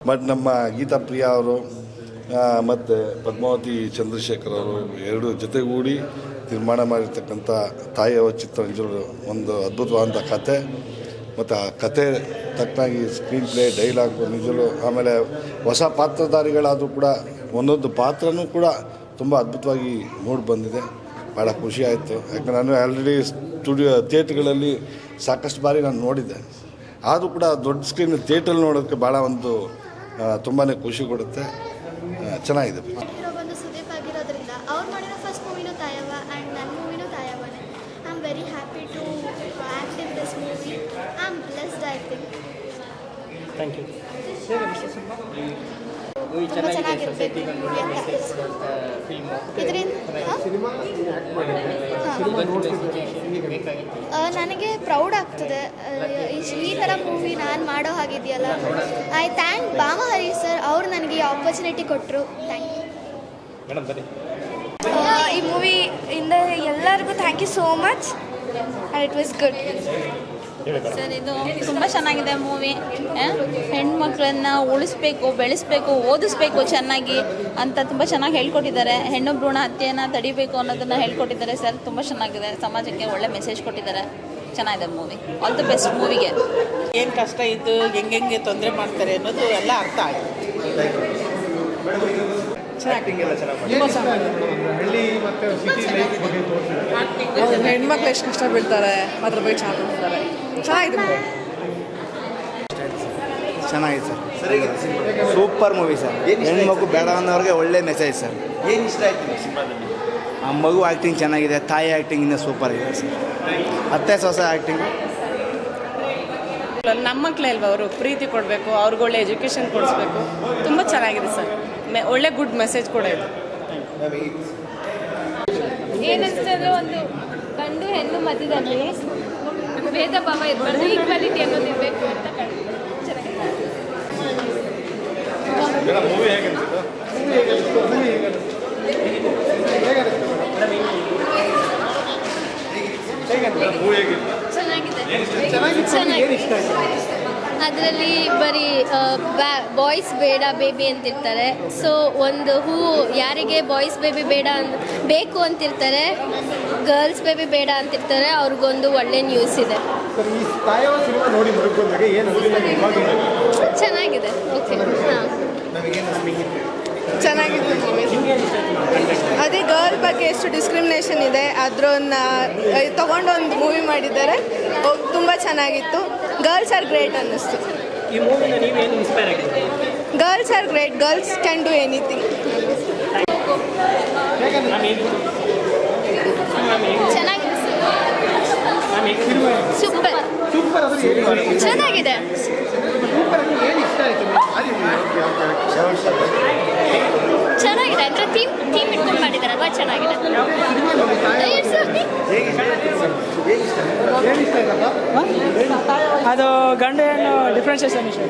But ನಮ್ಮ ಗೀತಾ ಪ್ರಿಯಾ ಅವರು ಮತ್ತು ಪದ್ಮಾವತಿ ಚಂದ್ರಶೇಖರ್ ಅವರು ಎರಡು ಜೊತೆಗೂಡಿ ನಿರ್ಮಾಣ ಮಾಡಿರ್ತಕ್ಕಂಥ ತಾಯಿಯ ಚಿತ್ರ ನಿಜರು ಒಂದು ಅದ್ಭುತವಾದಂಥ ಕತೆ ಮತ್ತು ಆ ಕತೆ ತಕ್ಕನಾಗಿ ಸ್ಕ್ರೀನ್ ಪ್ಲೇ ಡೈಲಾಗು ನಿಜರು ಆಮೇಲೆ ಹೊಸ ಪಾತ್ರಧಾರಿಗಳಾದರೂ ಕೂಡ ಒಂದೊಂದು ಪಾತ್ರನೂ ಕೂಡ ತುಂಬ ಅದ್ಭುತವಾಗಿ ಮೂಡಿ ಬಂದಿದೆ. ಭಾಳ ಖುಷಿ ಆಯಿತು. ಯಾಕಂದರೆ ನಾನು ಆಲ್ರೆಡಿ ಥಿಯೇಟ್ರ್ಗಳಲ್ಲಿ ಸಾಕಷ್ಟು ಬಾರಿ ನಾನು ನೋಡಿದ್ದೆ. ಆದರೂ ಕೂಡ ದೊಡ್ಡ ಸ್ಕ್ರೀನ್ ಥಿಯೇಟ್ರಲ್ಲಿ ನೋಡೋದಕ್ಕೆ ಭಾಳ ಒಂದು ತುಂಬಾ ಖುಷಿ ಕೊಡುತ್ತೆ. ಚೆನ್ನಾಗಿದೆ. ಒಂದು ಸುದೀಪ್ ಆಗಿರೋದ್ರಿಂದ ಅವ್ರು ಮಾಡಿರೋ ಫಸ್ಟ್ ಮೂವಿನೂ ತಾಯವ್ವ ಆ್ಯಂಡ್ ನನ್ನ ಮೂವಿನೂ ತಾಯವ್ವನೇ. I am very happy to act in this movie. I am blessed I think. Thank you. ತುಂಬ ಚೆನ್ನಾಗಿರಬೇಕು ನನಗೆ ಪ್ರೌಡ್ ಆಗ್ತದೆ ಈ ಥರ ಮೂವಿ ನಾನು ಮಾಡೋ ಹಾಗಿದೆಯಲ್ಲ. ಐ ಥ್ಯಾಂಕ್ ಭಾಮಹರಿ ಸರ್, ಅವ್ರು ನನಗೆ ಈ ಆಪರ್ಚುನಿಟಿ ಕೊಟ್ಟರು. Thank you. ಈ ಮೂವಿ ಇಂದ ಎಲ್ಲರಿಗೂ thank you so much and it was good. Sir, ಇದು ತುಂಬ ಚೆನ್ನಾಗಿದೆ ಮೂವಿ. ಹೆಣ್ಮಕ್ಳನ್ನು ಉಳಿಸ್ಬೇಕು, ಬೆಳೆಸಬೇಕು, ಓದಿಸ್ಬೇಕು ಚೆನ್ನಾಗಿ ಅಂತ ತುಂಬ ಚೆನ್ನಾಗಿ ಹೇಳ್ಕೊಟ್ಟಿದ್ದಾರೆ. ಹೆಣ್ಣು ಭ್ರೂಣ ಹತ್ಯೆಯನ್ನು ತಡಿಬೇಕು ಅನ್ನೋದನ್ನು ಹೇಳ್ಕೊಟ್ಟಿದ್ದಾರೆ ಸರ್. ತುಂಬ ಚೆನ್ನಾಗಿದೆ. ಸಮಾಜಕ್ಕೆ ಒಳ್ಳೆ ಮೆಸೇಜ್ ಕೊಟ್ಟಿದ್ದಾರೆ. ಚೆನ್ನಾಗಿದೆ ಮೂವಿ. ಆಲ್ ದಿ ಬೆಸ್ಟ್ ಮೂವಿಗೆ. ಏನು ಕಷ್ಟ ಇದ್ದು ಹೆಂಗೆ ತೊಂದರೆ ಮಾಡ್ತಾರೆ ಅನ್ನೋದು ಎಲ್ಲ ಅರ್ಥ ಆಗಿದೆ. ಹೆಣ್ಮಕ್ಳು ಎಷ್ಟು ಕಷ್ಟ ಬೀಳ್ತಾರೆ ಅದ್ರ ಬಗ್ಗೆ ಚೆನ್ನಾಗಿರ್ತಾರೆ. ಚೆನ್ನಾಗಿದೆ ಸರ್. Super movie sir. ಹೆಣ್ಮಗು ಬೇಡ ಅನ್ನೋರಿಗೆ ಒಳ್ಳೆ ಮೆಸೇಜ್ ಸರ್. ಏನು ಇಷ್ಟ ಆಯ್ತು ಸಿನಿಮಾದಲ್ಲಿ? ಆ ಮಗು ಆ್ಯಕ್ಟಿಂಗ್ ಚೆನ್ನಾಗಿದೆ. ತಾಯಿ ಆ್ಯಕ್ಟಿಂಗ್ ಇನ್ನೂ ಸೂಪರ್ ಇದೆ ಸರ್. ಅತ್ತೆ ಸೊಸೆ ಆ್ಯಕ್ಟಿಂಗ್. ನಮ್ಮ ಮಕ್ಕಳೇ ಅಲ್ವಾ, ಅವರು ಪ್ರೀತಿ ಕೊಡಬೇಕು, ಅವ್ರಿಗೆ ಒಳ್ಳೆ ಎಜುಕೇಷನ್ ಕೊಡಿಸ್ಬೇಕು. ತುಂಬ ಚೆನ್ನಾಗಿದೆ ಸರ್. ಒಳ್ಳೆ ಗುಡ್ ಮೆಸೇಜ್ ಕೂಡ ಇದೆ. ಏನಂತಂದ್ರೆ ಒಂದು ಗಂಡು ಹೆಣ್ಣು ಮಧ್ಯದಲ್ಲಿ ಭೇದ ಭಾವ ಇರಬಾರ್ದು, ಈಕ್ವಾಲಿಟಿ ಅನ್ನೋದು ಇರಬೇಕು ಅಂತ ಅದರಲ್ಲಿ ಬರೀ ಬಾಯ್ಸ್ ಬೇಡ ಬೇಬಿ ಅಂತಿರ್ತಾರೆ. ಸೊ ಒಂದು ಹೂ ಯಾರಿಗೆ ಬಾಯ್ಸ್ ಬೇಬಿ ಬೇಡ ಬೇಕು ಅಂತಿರ್ತಾರೆ, ಗರ್ಲ್ಸ್ ಬೇಬಿ ಬೇಡ ಅಂತಿರ್ತಾರೆ, ಅವ್ರಿಗೊಂದು ಒಳ್ಳೆ ನ್ಯೂಸ್ ಇದೆ. ಚೆನ್ನಾಗಿದೆ. ಓಕೆ, ಹಾಂ, ಚೆನ್ನಾಗಿದೆ ಮೂವಿ. ಅದೇ ಗರ್ಲ್ ಬಗ್ಗೆ ಎಷ್ಟು ಡಿಸ್ಕ್ರಿಮಿನೇಷನ್ ಇದೆ ಅದನ್ನ ತಗೊಂಡು ಒಂದು ಮೂವಿ ಮಾಡಿದ್ದಾರೆ. ತುಂಬ ಚೆನ್ನಾಗಿತ್ತು. ಗರ್ಲ್ಸ್ ಆರ್ ಗ್ರೇಟ್ ಅನ್ನಿಸ್ತು. ಈ ಮೂವಿನ ನೀವೇನು ಇನ್ಸ್ಪೈರ್ ಆಗಿದೆ? Girls are great, girls can do anything. ಚೆನ್ನಾಗಿದೆ. ಸೂಪರ್, ಚೆನ್ನಾಗಿದೆ. ಚೆನ್ನಾಗಿದೆ. ಅಂದರೆ ಥೀಮ್ ಇಟ್ಕೊಂಡು ಮಾಡಿದಾರಲ್ವಾ, ಚೆನ್ನಾಗಿದೆ. ಅದು ಗಂಡು ಹೆಣ್ಣು ಡಿಫ್ರೆನ್ಷಿಯೇಷನ್ ವಿಷಯ.